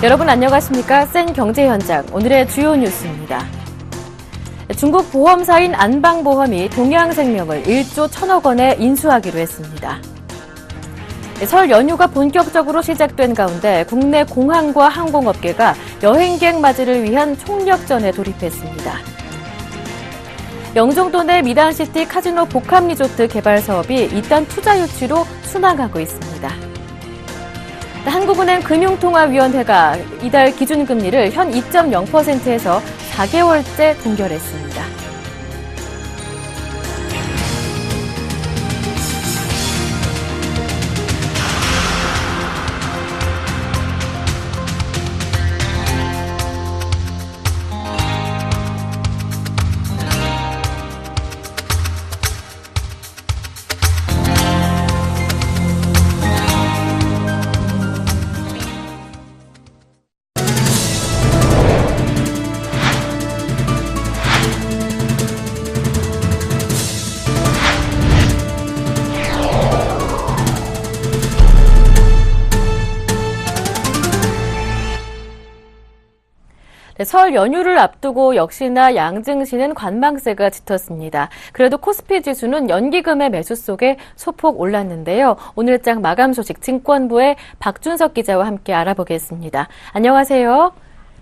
여러분 안녕하십니까? 센 경제 현장 오늘의 주요 뉴스입니다. 중국 보험사인 안방보험이 동양생명을 1조 1,000억 원에 인수하기로 했습니다. 설 연휴가 본격적으로 시작된 가운데 국내 공항과 항공업계가 여행객 맞이를 위한 총력전에 돌입했습니다. 영종도 내 미란시티 카지노 복합리조트 개발 사업이 이딴 투자 유치로 순항하고 있습니다. 한국은행 금융통화위원회가 이달 기준금리를 현 2.0%에서 4개월째 동결했습니다. 설 연휴를 앞두고 역시나 양증시는 관망세가 짙었습니다. 그래도 코스피 지수는 연기금의 매수 속에 소폭 올랐는데요. 오늘장 마감 소식 증권부의 박준석 기자와 함께 알아보겠습니다. 안녕하세요.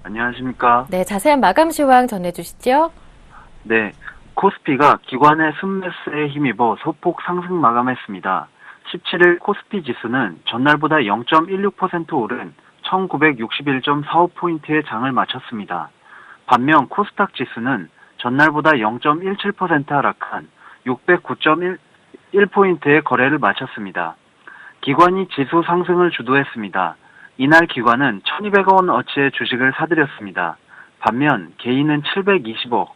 안녕하십니까. 네, 자세한 마감 시황 전해주시죠. 네, 코스피가 기관의 순매수에 힘입어 소폭 상승 마감했습니다. 17일 코스피 지수는 전날보다 0.16% 오른 1961.45포인트의 장을 마쳤습니다. 반면 코스닥 지수는 전날보다 0.17% 하락한 609.1포인트의 거래를 마쳤습니다. 기관이 지수 상승을 주도했습니다. 이날 기관은 1,200억 원 어치의 주식을 사들였습니다. 반면 개인은 720억,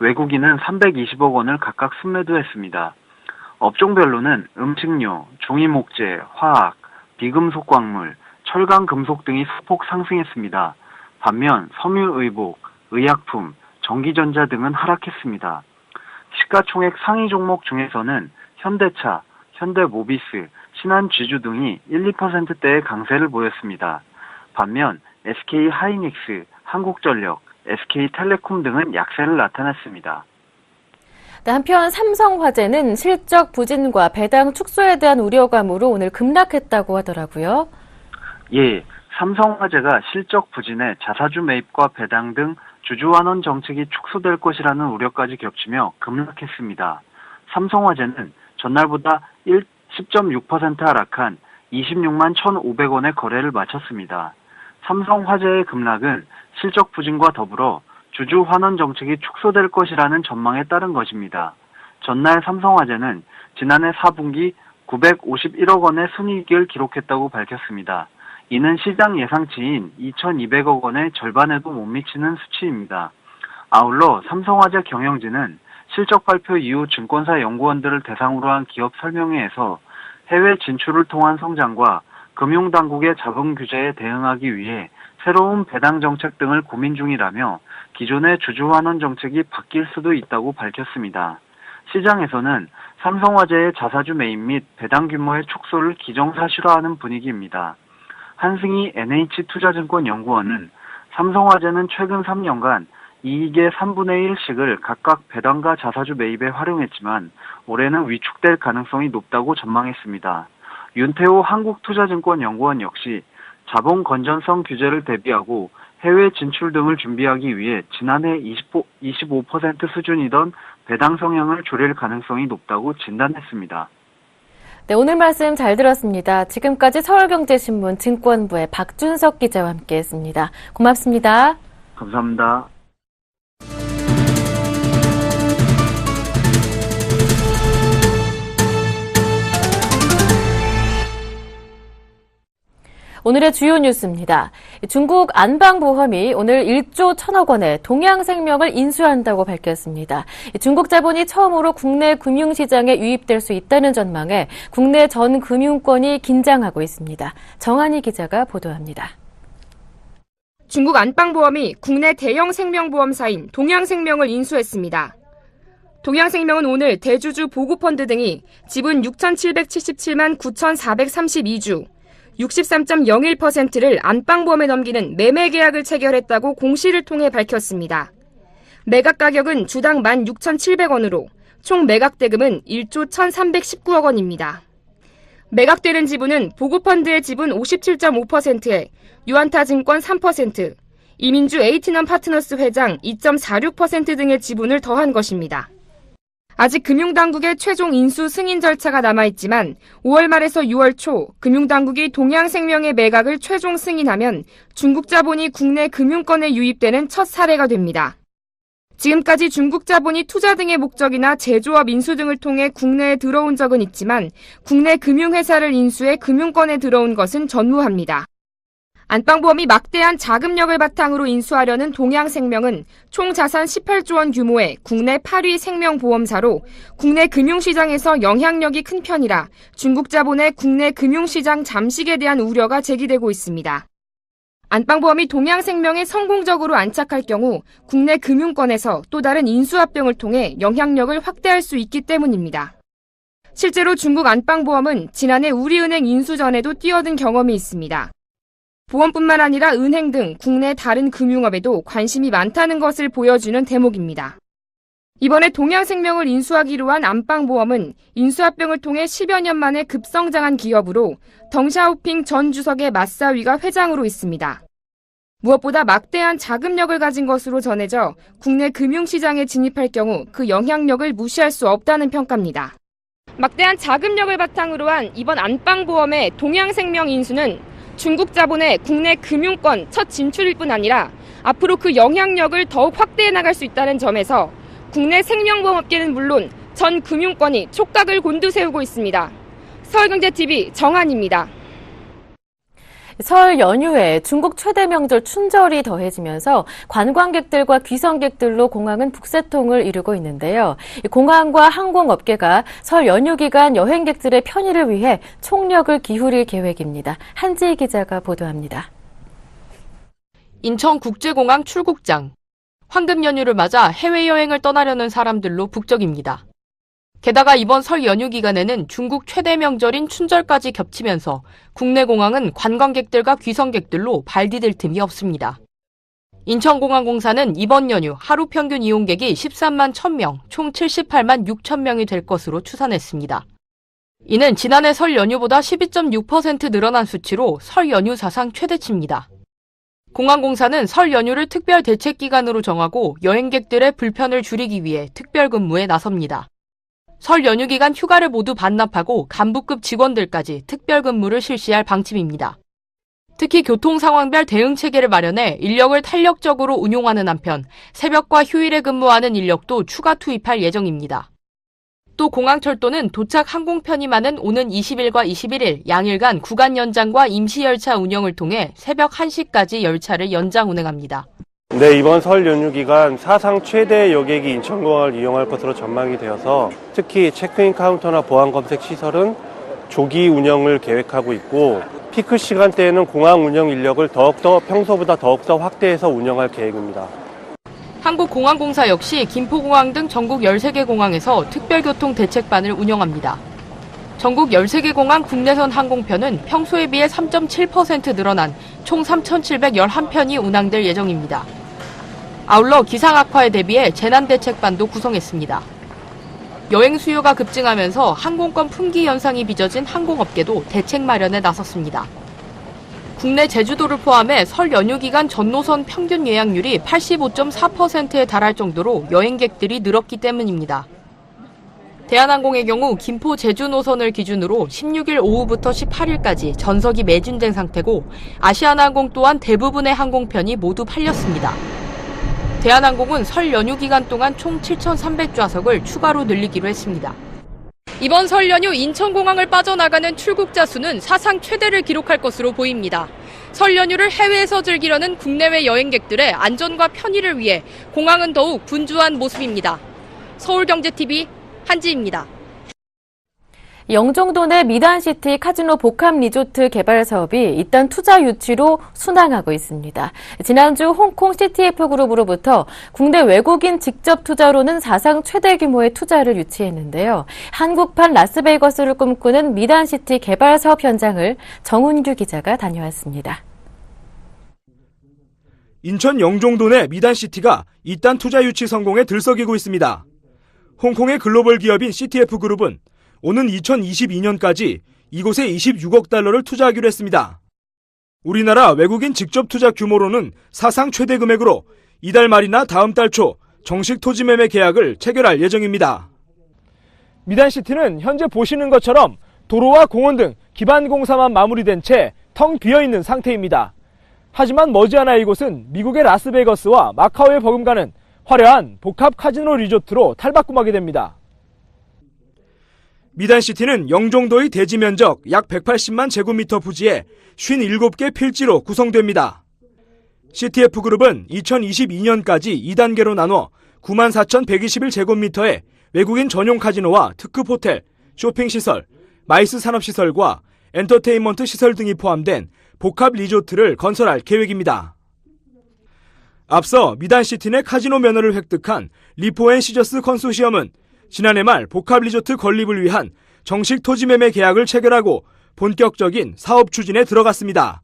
외국인은 320억 원을 각각 순매도했습니다. 업종별로는 음식료, 종이목재, 화학, 비금속 광물, 철강, 금속 등이 소폭 상승했습니다. 반면 섬유의복, 의약품, 전기전자 등은 하락했습니다. 시가총액 상위 종목 중에서는 현대차, 현대모비스, 신한쥐주 등이 1, 2%대의 강세를 보였습니다. 반면 SK하이닉스, 한국전력, SK텔레콤 등은 약세를 나타냈습니다. 한편 삼성화재는 실적 부진과 배당 축소에 대한 우려감으로 오늘 급락했다고 하더라고요. 예, 삼성화재가 실적 부진에 자사주 매입과 배당 등 주주환원 정책이 축소될 것이라는 우려까지 겹치며 급락했습니다. 삼성화재는 전날보다 10.6% 하락한 26만 1,500원의 거래를 마쳤습니다. 삼성화재의 급락은 실적 부진과 더불어 주주환원 정책이 축소될 것이라는 전망에 따른 것입니다. 전날 삼성화재는 지난해 4분기 951억 원의 순이익을 기록했다고 밝혔습니다. 이는 시장 예상치인 2,200억 원의 절반에도 못 미치는 수치입니다. 아울러 삼성화재 경영진은 실적 발표 이후 증권사 연구원들을 대상으로 한 기업 설명회에서 해외 진출을 통한 성장과 금융당국의 자본 규제에 대응하기 위해 새로운 배당 정책 등을 고민 중이라며 기존의 주주환원 정책이 바뀔 수도 있다고 밝혔습니다. 시장에서는 삼성화재의 자사주 매입 및 배당 규모의 축소를 기정사실화하는 분위기입니다. 한승희 NH투자증권 연구원은 삼성화재는 최근 3년간 이익의 3분의 1씩을 각각 배당과 자사주 매입에 활용했지만 올해는 위축될 가능성이 높다고 전망했습니다. 윤태호 한국투자증권 연구원 역시 자본 건전성 규제를 대비하고 해외 진출 등을 준비하기 위해 지난해 25% 수준이던 배당 성향을 줄일 가능성이 높다고 진단했습니다. 네, 오늘 말씀 잘 들었습니다. 지금까지 서울경제신문 증권부의 박준석 기자와 함께했습니다. 고맙습니다. 감사합니다. 오늘의 주요 뉴스입니다. 중국 안방보험이 오늘 1조 1,000억 원의 동양생명을 인수한다고 밝혔습니다. 중국 자본이 처음으로 국내 금융시장에 유입될 수 있다는 전망에 국내 전 금융권이 긴장하고 있습니다. 정한희 기자가 보도합니다. 중국 안방보험이 국내 대형 생명보험사인 동양생명을 인수했습니다. 동양생명은 오늘 대주주 보고펀드 등이 지분 6,777만 9,432주, 63.01%를 안방보험에 넘기는 매매 계약을 체결했다고 공시를 통해 밝혔습니다. 매각 가격은 주당 16,700원으로 총 매각 대금은 1조 1,319억 원입니다. 매각되는 지분은 보고펀드의 지분 57.5%에 유안타증권 3%, 이민주 에이티넘 파트너스 회장 2.46% 등의 지분을 더한 것입니다. 아직 금융당국의 최종 인수 승인 절차가 남아있지만 5월 말에서 6월 초 금융당국이 동양생명의 매각을 최종 승인하면 중국 자본이 국내 금융권에 유입되는 첫 사례가 됩니다. 지금까지 중국 자본이 투자 등의 목적이나 제조업 인수 등을 통해 국내에 들어온 적은 있지만 국내 금융회사를 인수해 금융권에 들어온 것은 전무합니다. 안방보험이 막대한 자금력을 바탕으로 인수하려는 동양생명은 총 자산 18조 원 규모의 국내 8위 생명보험사로 국내 금융시장에서 영향력이 큰 편이라 중국 자본의 국내 금융시장 잠식에 대한 우려가 제기되고 있습니다. 안방보험이 동양생명에 성공적으로 안착할 경우 국내 금융권에서 또 다른 인수합병을 통해 영향력을 확대할 수 있기 때문입니다. 실제로 중국 안방보험은 지난해 우리은행 인수 전에도 뛰어든 경험이 있습니다. 보험뿐만 아니라 은행 등 국내 다른 금융업에도 관심이 많다는 것을 보여주는 대목입니다. 이번에 동양생명을 인수하기로 한 안방보험은 인수합병을 통해 10여 년 만에 급성장한 기업으로 덩샤오핑 전 주석의 맞사위가 회장으로 있습니다. 무엇보다 막대한 자금력을 가진 것으로 전해져 국내 금융시장에 진입할 경우 그 영향력을 무시할 수 없다는 평가입니다. 막대한 자금력을 바탕으로 한 이번 안방보험의 동양생명 인수는 중국 자본의 국내 금융권 첫 진출일 뿐 아니라 앞으로 그 영향력을 더욱 확대해 나갈 수 있다는 점에서 국내 생명보험업계는 물론 전 금융권이 촉각을 곤두세우고 있습니다. 서울경제TV 정한입니다. 설 연휴에 중국 최대 명절 춘절이 더해지면서 관광객들과 귀성객들로 공항은 북새통을 이루고 있는데요. 공항과 항공업계가 설 연휴 기간 여행객들의 편의를 위해 총력을 기울일 계획입니다. 한지희 기자가 보도합니다. 인천국제공항 출국장. 황금 연휴를 맞아 해외여행을 떠나려는 사람들로 북적입니다. 게다가 이번 설 연휴 기간에는 중국 최대 명절인 춘절까지 겹치면서 국내 공항은 관광객들과 귀성객들로 발 디딜 틈이 없습니다. 인천공항공사는 이번 연휴 하루 평균 이용객이 13만 1,000명, 총 78만 6천 명이 될 것으로 추산했습니다. 이는 지난해 설 연휴보다 12.6% 늘어난 수치로 설 연휴 사상 최대치입니다. 공항공사는 설 연휴를 특별 대책 기간으로 정하고 여행객들의 불편을 줄이기 위해 특별 근무에 나섭니다. 설 연휴 기간 휴가를 모두 반납하고 간부급 직원들까지 특별 근무를 실시할 방침입니다. 특히 교통 상황별 대응 체계를 마련해 인력을 탄력적으로 운용하는 한편 새벽과 휴일에 근무하는 인력도 추가 투입할 예정입니다. 또 공항철도는 도착 항공편이 많은 오는 20일과 21일 양일간 구간 연장과 임시열차 운영을 통해 새벽 1시까지 열차를 연장 운행합니다. 네, 이번 설 연휴 기간 사상 최대 여객이 인천공항을 이용할 것으로 전망이 되어서 특히 체크인 카운터나 보안 검색 시설은 조기 운영을 계획하고 있고 피크 시간대에는 공항 운영 인력을 평소보다 더욱더 확대해서 운영할 계획입니다. 한국공항공사 역시 김포공항 등 전국 13개 공항에서 특별교통 대책반을 운영합니다. 전국 13개 공항 국내선 항공편은 평소에 비해 3.7% 늘어난 총 3,711편이 운항될 예정입니다. 아울러 기상 악화에 대비해 재난대책반도 구성했습니다. 여행 수요가 급증하면서 항공권 품귀 현상이 빚어진 항공업계도 대책 마련에 나섰습니다. 국내 제주도를 포함해 설 연휴 기간 전 노선 평균 예약률이 85.4%에 달할 정도로 여행객들이 늘었기 때문입니다. 대한항공의 경우 김포 제주 노선을 기준으로 16일 오후부터 18일까지 전석이 매진된 상태고 아시아나항공 또한 대부분의 항공편이 모두 팔렸습니다. 대한항공은 설 연휴 기간 동안 총 7,300좌석을 추가로 늘리기로 했습니다. 이번 설 연휴 인천공항을 빠져나가는 출국자 수는 사상 최대를 기록할 것으로 보입니다. 설 연휴를 해외에서 즐기려는 국내외 여행객들의 안전과 편의를 위해 공항은 더욱 분주한 모습입니다. 서울경제TV 한지입니다. 영종도 내 미단시티 카지노 복합 리조트 개발 사업이 잇단 투자 유치로 순항하고 있습니다. 지난주 홍콩 CTF그룹으로부터 국내 외국인 직접 투자로는 사상 최대 규모의 투자를 유치했는데요. 한국판 라스베이거스를 꿈꾸는 미단시티 개발 사업 현장을 정훈규 기자가 다녀왔습니다. 인천 영종도 내 미단시티가 잇단 투자 유치 성공에 들썩이고 있습니다. 홍콩의 글로벌 기업인 CTF그룹은 오는 2022년까지 이곳에 26억 달러를 투자하기로 했습니다. 우리나라 외국인 직접 투자 규모로는 사상 최대 금액으로 이달 말이나 다음 달 초 정식 토지 매매 계약을 체결할 예정입니다. 미단시티는 현재 보시는 것처럼 도로와 공원 등 기반 공사만 마무리된 채 텅 비어있는 상태입니다. 하지만 머지않아 이곳은 미국의 라스베이거스와 마카오에 버금가는 화려한 복합 카지노 리조트로 탈바꿈하게 됩니다. 미단시티는 영종도의 대지 면적 약 180만 제곱미터 부지에 57개 필지로 구성됩니다. CTF그룹은 2022년까지 2단계로 나눠 94,121제곱미터의 외국인 전용 카지노와 특급 호텔, 쇼핑시설, 마이스 산업시설과 엔터테인먼트 시설 등이 포함된 복합 리조트를 건설할 계획입니다. 앞서 미단시티 내 카지노 면허를 획득한 리포앤시저스 컨소시엄은 지난해 말 복합 리조트 건립을 위한 정식 토지 매매 계약을 체결하고 본격적인 사업 추진에 들어갔습니다.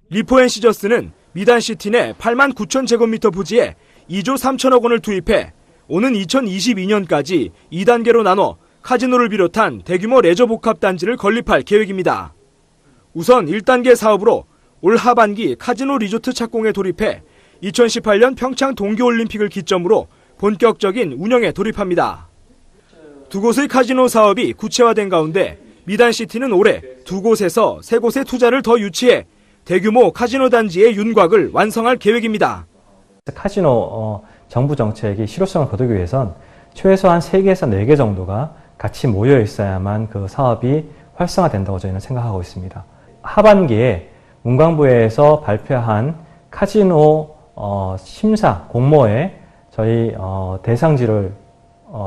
리포앤시저스는 미단시티 내 8만 9천 제곱미터 부지에 2조 3천억 원을 투입해 오는 2022년까지 2단계로 나눠 카지노를 비롯한 대규모 레저 복합 단지를 건립할 계획입니다. 우선 1단계 사업으로 올 하반기 카지노 리조트 착공에 돌입해 2018년 평창 동계올림픽을 기점으로 본격적인 운영에 돌입합니다. 두 곳의 카지노 사업이 구체화된 가운데 미단시티는 올해 두 곳에서 세 곳의 투자를 더 유치해 대규모 카지노 단지의 윤곽을 완성할 계획입니다. 카지노 정부 정책이 실효성을 거두기 위해선 최소한 3개에서 4개 정도가 같이 모여 있어야만 그 사업이 활성화된다고 저희는 생각하고 있습니다. 하반기에 문광부에서 발표한 카지노 심사 공모에 저희 대상지를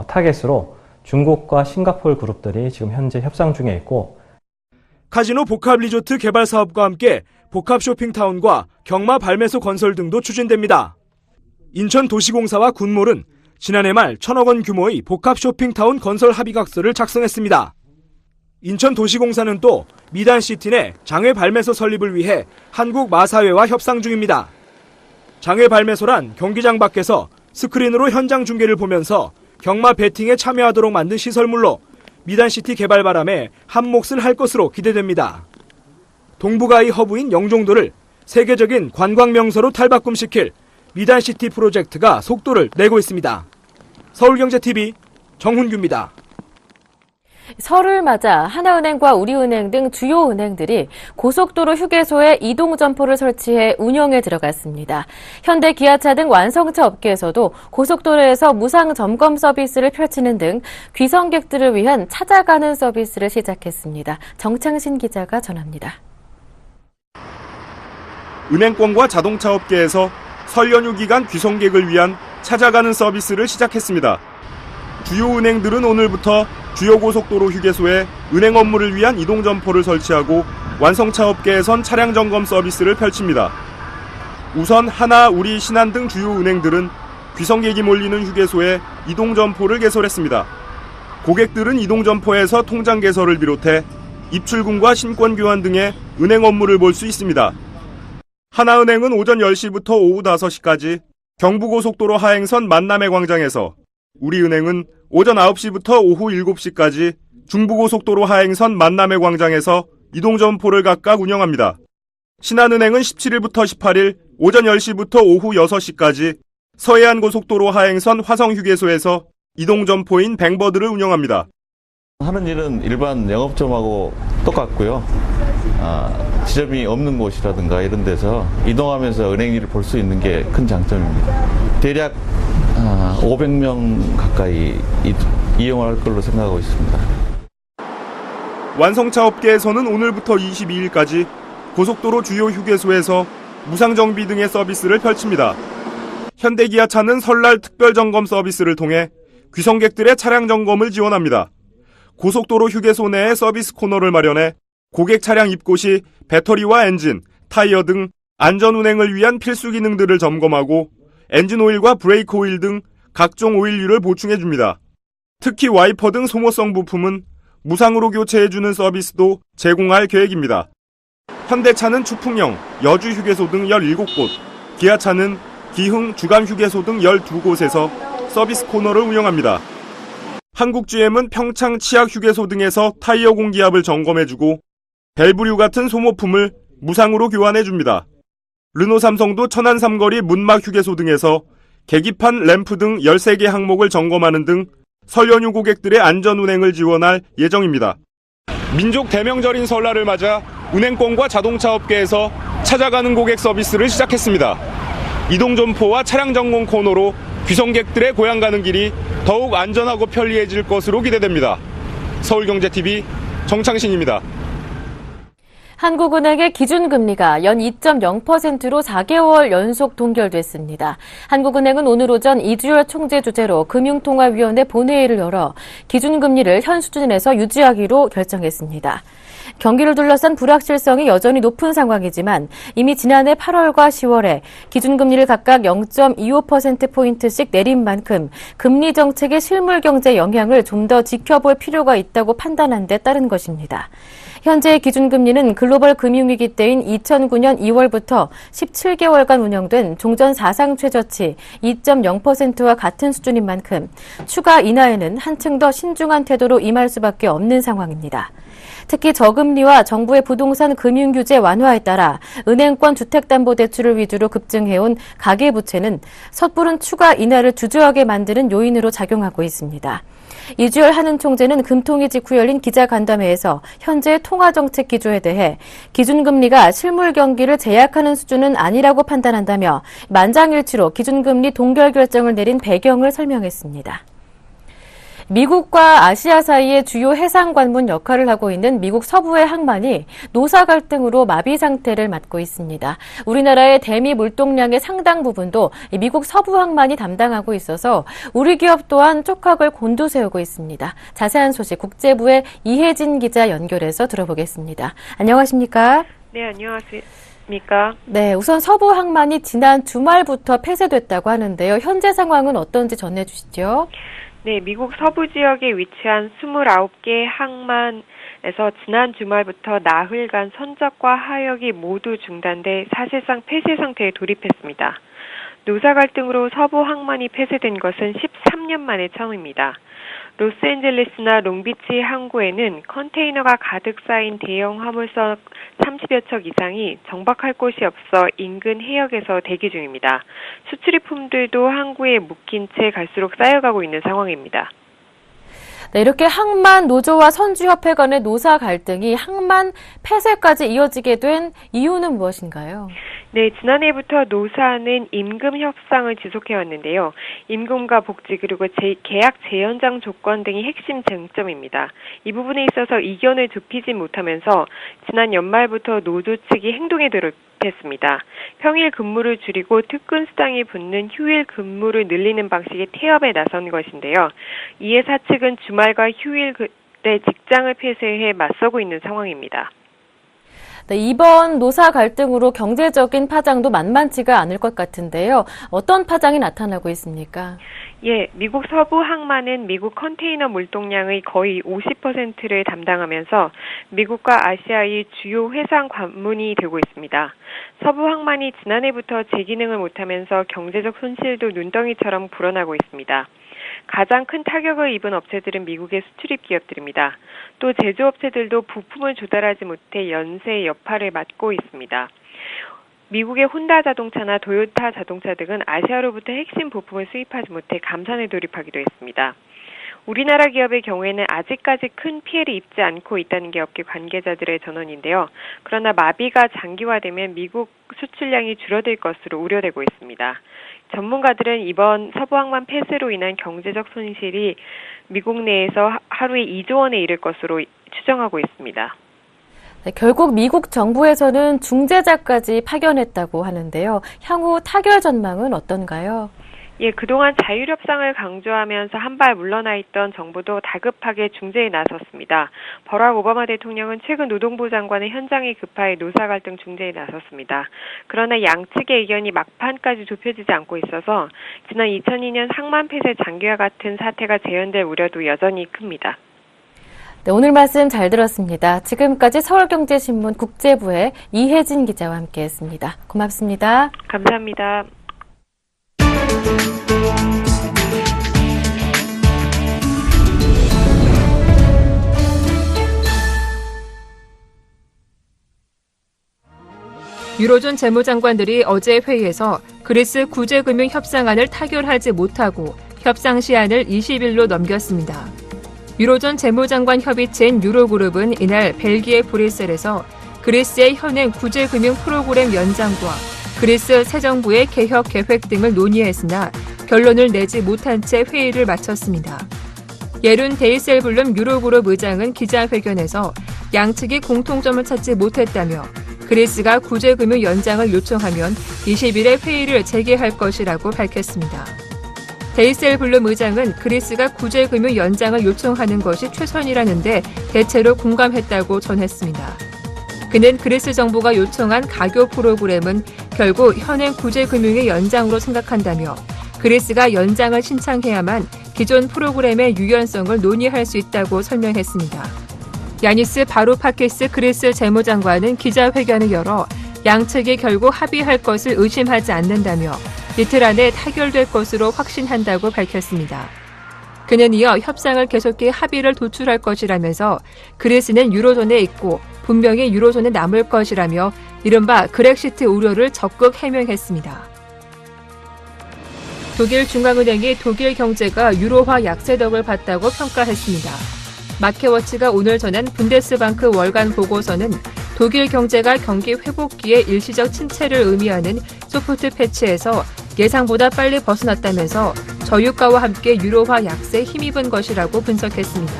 타겟으로 중국과 싱가포르 그룹들이 지금 현재 협상 중에 있고, 카지노 복합 리조트 개발 사업과 함께 복합 쇼핑타운과 경마 발매소 건설 등도 추진됩니다. 인천도시공사와 군몰은 지난해 말 1,000억 원 규모의 복합 쇼핑타운 건설 합의각서를 작성했습니다. 인천도시공사는 또 미단시티 내 장외 발매소 설립을 위해 한국마사회와 협상 중입니다. 장외 발매소란 경기장 밖에서 스크린으로 현장 중계를 보면서 경마 배팅에 참여하도록 만든 시설물로 미단시티 개발 바람에 한 몫을 할 것으로 기대됩니다. 동북아의 허브인 영종도를 세계적인 관광명소로 탈바꿈시킬 미단시티 프로젝트가 속도를 내고 있습니다. 서울경제TV 정훈규입니다. 설을 맞아 하나은행과 우리은행 등 주요 은행들이 고속도로 휴게소에 이동 점포를 설치해 운영에 들어갔습니다. 현대, 기아차 등 완성차 업계에서도 고속도로에서 무상 점검 서비스를 펼치는 등 귀성객들을 위한 찾아가는 서비스를 시작했습니다. 정창신 기자가 전합니다. 은행권과 자동차 업계에서 설 연휴 기간 귀성객을 위한 찾아가는 서비스를 시작했습니다. 주요 은행들은 오늘부터 주요 고속도로 휴게소에 은행 업무를 위한 이동 점포를 설치하고 완성차 업계에선 차량 점검 서비스를 펼칩니다. 우선 하나, 우리, 신한 등 주요 은행들은 귀성객이 몰리는 휴게소에 이동 점포를 개설했습니다. 고객들은 이동 점포에서 통장 개설을 비롯해 입출금과 신권 교환 등의 은행 업무를 볼 수 있습니다. 하나은행은 오전 10시부터 오후 5시까지 경부고속도로 하행선 만남의 광장에서, 우리은행은 오전 9시부터 오후 7시까지 중부고속도로 하행선 만남의 광장에서 이동점포를 각각 운영합니다. 신한은행은 17일부터 18일 오전 10시부터 오후 6시까지 서해안고속도로 하행선 화성휴게소에서 이동점포인 뱅버드를 운영합니다. 하는 일은 일반 영업점하고 똑같고요. 지점이 없는 곳이라든가 이런 데서 이동하면서 은행 일을 볼 수 있는 게 큰 장점입니다. 대략 500명 가까이 이용할 걸로 생각하고 있습니다. 완성차 업계에서는 오늘부터 22일까지 고속도로 주요 휴게소에서 무상정비 등의 서비스를 펼칩니다. 현대기아차는 설날 특별점검 서비스를 통해 귀성객들의 차량 점검을 지원합니다. 고속도로 휴게소 내에 서비스 코너를 마련해 고객 차량 입고 시 배터리와 엔진, 타이어 등 안전 운행을 위한 필수 기능들을 점검하고 엔진 오일과 브레이크 오일 등 각종 오일류를 보충해줍니다. 특히 와이퍼 등 소모성 부품은 무상으로 교체해주는 서비스도 제공할 계획입니다. 현대차는 추풍령, 여주 휴게소 등 17곳, 기아차는 기흥, 주간 휴게소 등 12곳에서 서비스 코너를 운영합니다. 한국 GM은 평창, 치악 휴게소 등에서 타이어 공기압을 점검해주고 밸브류 같은 소모품을 무상으로 교환해줍니다. 르노 삼성도 천안 삼거리 문막 휴게소 등에서 계기판, 램프 등 13개 항목을 점검하는 등 설 연휴 고객들의 안전 운행을 지원할 예정입니다. 민족 대명절인 설날을 맞아 운행권과 자동차 업계에서 찾아가는 고객 서비스를 시작했습니다. 이동점포와 차량 점검 코너로 귀성객들의 고향 가는 길이 더욱 안전하고 편리해질 것으로 기대됩니다. 서울경제TV 정창신입니다. 한국은행의 기준금리가 연 2.0%로 4개월 연속 동결됐습니다. 한국은행은 오늘 오전 이주열 총재 주재로 금융통화위원회 본회의를 열어 기준금리를 현 수준에서 유지하기로 결정했습니다. 경기를 둘러싼 불확실성이 여전히 높은 상황이지만 이미 지난해 8월과 10월에 기준금리를 각각 0.25%포인트씩 내린 만큼 금리 정책의 실물 경제 영향을 좀 더 지켜볼 필요가 있다고 판단한 데 따른 것입니다. 현재 기준금리는 글로벌 금융위기 때인 2009년 2월부터 17개월간 운영된 종전 사상 최저치 2.0%와 같은 수준인 만큼 추가 인하에는 한층 더 신중한 태도로 임할 수밖에 없는 상황입니다. 특히 저금리와 정부의 부동산 금융규제 완화에 따라 은행권 주택담보대출을 위주로 급증해온 가계부채는 섣부른 추가 인하를 주저하게 만드는 요인으로 작용하고 있습니다. 이주열 한은 총재는 금통위 직후 열린 기자간담회에서 현재의 통화정책 기조에 대해 기준금리가 실물 경기를 제약하는 수준은 아니라고 판단한다며 만장일치로 기준금리 동결 결정을 내린 배경을 설명했습니다. 미국과 아시아 사이의 주요 해상 관문 역할을 하고 있는 미국 서부의 항만이 노사 갈등으로 마비 상태를 맞고 있습니다. 우리나라의 대미 물동량의 상당 부분도 미국 서부 항만이 담당하고 있어서 우리 기업 또한 촉각을 곤두세우고 있습니다. 자세한 소식 국제부의 이혜진 기자 연결해서 들어보겠습니다. 안녕하십니까? 네, 안녕하십니까? 네, 우선 서부 항만이 지난 주말부터 폐쇄됐다고 하는데요. 현재 상황은 어떤지 전해주시죠. 네, 미국 서부 지역에 위치한 29개 항만에서 지난 주말부터 나흘간 선적과 하역이 모두 중단돼 사실상 폐쇄 상태에 돌입했습니다. 노사 갈등으로 서부 항만이 폐쇄된 것은 13년 만에 처음입니다. 로스앤젤레스나 롱비치 항구에는 컨테이너가 가득 쌓인 대형 화물선 30여 척 이상이 정박할 곳이 없어 인근 해역에서 대기 중입니다. 수출입품들도 항구에 묶인 채 갈수록 쌓여가고 있는 상황입니다. 네, 이렇게 항만 노조와 선주협회 간의 노사 갈등이 항만 폐쇄까지 이어지게 된 이유는 무엇인가요? 네, 지난해부터 노사는 임금 협상을 지속해왔는데요. 임금과 복지 그리고 계약 재연장 조건 등이 핵심 쟁점입니다. 이 부분에 있어서 이견을 좁히지 못하면서 지난 연말부터 노조 측이 행동에 돌입했습니다. 평일 근무를 줄이고 특근 수당이 붙는 휴일 근무를 늘리는 방식의 태업에 나선 것인데요. 이에 사측은 주말과 휴일 때 직장을 폐쇄해 맞서고 있는 상황입니다. 네, 이번 노사 갈등으로 경제적인 파장도 만만치가 않을 것 같은데요. 어떤 파장이 나타나고 있습니까? 예, 미국 서부 항만은 미국 컨테이너 물동량의 거의 50%를 담당하면서 미국과 아시아의 주요 해상 관문이 되고 있습니다. 서부 항만이 지난해부터 재기능을 못하면서 경제적 손실도 눈덩이처럼 불어나고 있습니다. 가장 큰 타격을 입은 업체들은 미국의 수출입 기업들입니다. 또 제조업체들도 부품을 조달하지 못해 연쇄 여파를 맞고 있습니다. 미국의 혼다 자동차나 도요타 자동차 등은 아시아로부터 핵심 부품을 수입하지 못해 감산에 돌입하기도 했습니다. 우리나라 기업의 경우에는 아직까지 큰 피해를 입지 않고 있다는 게 업계 관계자들의 전언인데요. 그러나 마비가 장기화되면 미국 수출량이 줄어들 것으로 우려되고 있습니다. 전문가들은 이번 서부항만 폐쇄로 인한 경제적 손실이 미국 내에서 하루에 2조 원에 이를 것으로 추정하고 있습니다. 네, 결국 미국 정부에서는 중재자까지 파견했다고 하는데요. 향후 타결 전망은 어떤가요? 예, 그동안 자율협상을 강조하면서 한 발 물러나 있던 정부도 다급하게 중재에 나섰습니다. 버락 오바마 대통령은 최근 노동부 장관의 현장에 급하게 노사 갈등 중재에 나섰습니다. 그러나 양측의 의견이 막판까지 좁혀지지 않고 있어서 지난 2002년 항만 폐쇄 장기와 같은 사태가 재현될 우려도 여전히 큽니다. 네, 오늘 말씀 잘 들었습니다. 지금까지 서울경제신문 국제부의 이혜진 기자와 함께했습니다. 고맙습니다. 감사합니다. 유로존 재무장관들이 어제 회의에서 그리스 구제금융 협상안을 타결하지 못하고 협상 시한을 20일로 넘겼습니다. 유로존 재무장관 협의체인 유로그룹은 이날 벨기에 브뤼셀에서 그리스의 현행 구제금융 프로그램 연장과 그리스 새 정부의 개혁 계획 등을 논의했으나 결론을 내지 못한 채 회의를 마쳤습니다. 예룬 데이셀블룸 유로그룹 의장은 기자회견에서 양측이 공통점을 찾지 못했다며 그리스가 구제금융 연장을 요청하면 20일에 회의를 재개할 것이라고 밝혔습니다. 데이셀블룸 의장은 그리스가 구제금융 연장을 요청하는 것이 최선이라는데 대체로 공감했다고 전했습니다. 그는 그리스 정부가 요청한 가교 프로그램은 결국 현행 구제금융의 연장으로 생각한다며 그리스가 연장을 신청해야만 기존 프로그램의 유연성을 논의할 수 있다고 설명했습니다. 야니스 바루파키스 그리스 재무장관은 기자회견을 열어 양측이 결국 합의할 것을 의심하지 않는다며 이틀 안에 타결될 것으로 확신한다고 밝혔습니다. 그는 이어 협상을 계속해 합의를 도출할 것이라면서 그리스는 유로존에 있고 분명히 유로존에 남을 것이라며 이른바 그렉시트 우려를 적극 해명했습니다. 독일 중앙은행이 독일 경제가 유로화 약세덕을 봤다고 평가했습니다. 마켓워치가 오늘 전한 분데스방크 월간 보고서는 독일 경제가 경기 회복기에 일시적 침체를 의미하는 소프트 패치에서 예상보다 빨리 벗어났다면서 저유가와 함께 유로화 약세에 힘입은 것이라고 분석했습니다.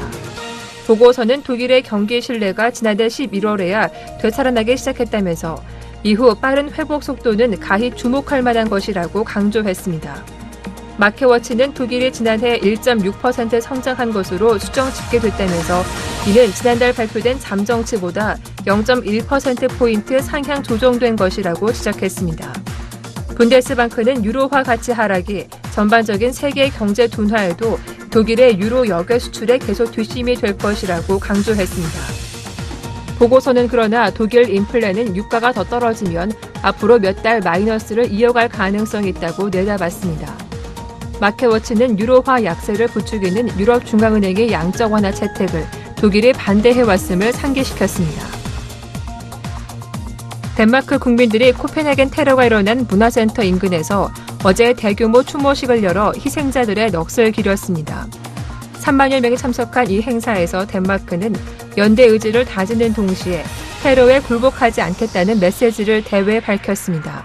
보고서는 독일의 경기 신뢰가 지난해 11월에야 되살아나기 시작했다면서 이후 빠른 회복 속도는 가히 주목할 만한 것이라고 강조했습니다. 마켓워치는 독일이 지난해 1.6% 성장한 것으로 수정 집계됐다면서 이는 지난달 발표된 잠정치보다 0.1%포인트 상향 조정된 것이라고 지적했습니다. 분데스방크는 유로화 가치 하락이 전반적인 세계 경제 둔화에도 독일의 유로 여객 수출에 계속 뒷심이 될 것이라고 강조했습니다. 보고서는 그러나 독일 인플레는 유가가 더 떨어지면 앞으로 몇 달 마이너스를 이어갈 가능성이 있다고 내다봤습니다. 마켓워치는 유로화 약세를 부추기는 유럽 중앙은행의 양적 완화 채택을 독일이 반대해왔음을 상기시켰습니다. 덴마크 국민들이 코펜하겐 테러가 일어난 문화센터 인근에서 어제 대규모 추모식을 열어 희생자들의 넋을 기렸습니다. 3만여 명이 참석한 이 행사에서 덴마크는 연대 의지를 다지는 동시에 테러에 굴복하지 않겠다는 메시지를 대외에 밝혔습니다.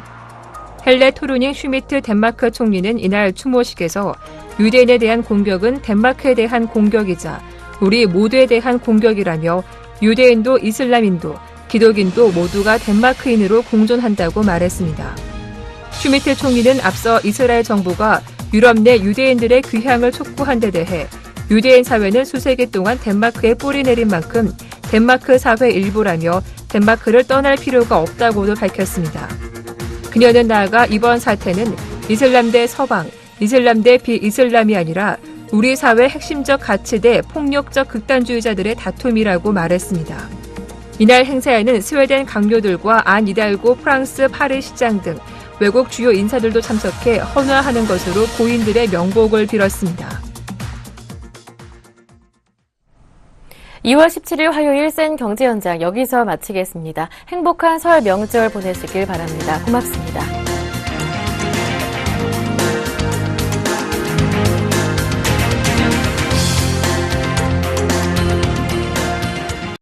헬레 토르닝 슈미트 덴마크 총리는 이날 추모식에서 유대인에 대한 공격은 덴마크에 대한 공격이자 우리 모두에 대한 공격이라며 유대인도 이슬람인도 기독인도 모두가 덴마크인으로 공존한다고 말했습니다. 슈미트 총리는 앞서 이스라엘 정부가 유럽 내 유대인들의 귀향을 촉구한 데 대해 유대인 사회는 수세기 동안 덴마크에 뿌리 내린 만큼 덴마크 사회 일부라며 덴마크를 떠날 필요가 없다고도 밝혔습니다. 그녀는 나아가 이번 사태는 이슬람 대 서방, 이슬람 대 비이슬람이 아니라 우리 사회 핵심적 가치 대 폭력적 극단주의자들의 다툼이라고 말했습니다. 이날 행사에는 스웨덴 강요들과 안 이달고 프랑스 파리 시장 등 외국 주요 인사들도 참석해 헌화하는 것으로 고인들의 명복을 빌었습니다. 2월 17일 화요일 센 경제 현장 여기서 마치겠습니다. 행복한 설 명절 보내시길 바랍니다. 고맙습니다.